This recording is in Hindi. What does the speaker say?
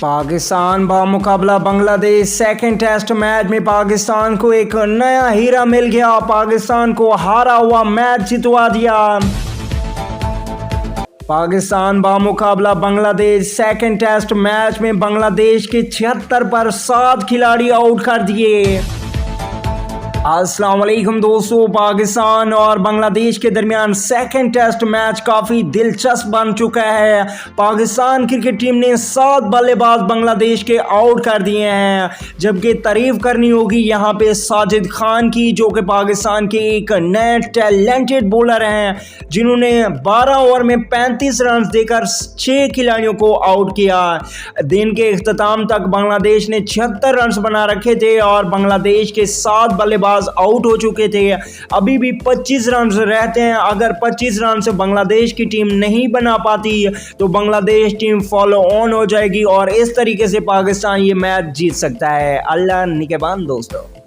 पाकिस्तान बामुकाबला बांग्लादेश सेकंड टेस्ट मैच में पाकिस्तान को एक नया हीरा मिल गया। पाकिस्तान को हारा हुआ मैच जितवा दिया। पाकिस्तान बामुकाबला बांग्लादेश सेकंड टेस्ट मैच में बांग्लादेश के 76 पर 7 खिलाड़ी आउट कर दिए। अस्सलाम वालेकुम दोस्तों, पाकिस्तान और बांग्लादेश के दरमियान सेकंड टेस्ट मैच काफ़ी दिलचस्प बन चुका है। पाकिस्तान क्रिकेट टीम ने 7 बल्लेबाज बांग्लादेश के आउट कर दिए हैं, जबकि तारीफ करनी होगी यहाँ पे साजिद खान की, जो कि पाकिस्तान के एक नए टैलेंटेड बॉलर हैं, जिन्होंने 12 ओवर में 35 रन देकर 6 खिलाड़ियों को आउट किया। दिन के इख्तिताम तक बांग्लादेश ने 76 रन बना रखे थे और बांग्लादेश के 7 बल्लेबाज आउट हो चुके थे। अभी भी 25 रन रहते हैं। अगर 25 रन से बांग्लादेश की टीम नहीं बना पाती तो बांग्लादेश टीम फॉलो ऑन हो जाएगी और इस तरीके से पाकिस्तान ये मैच जीत सकता है। अल्लाह निगहबान दोस्तों।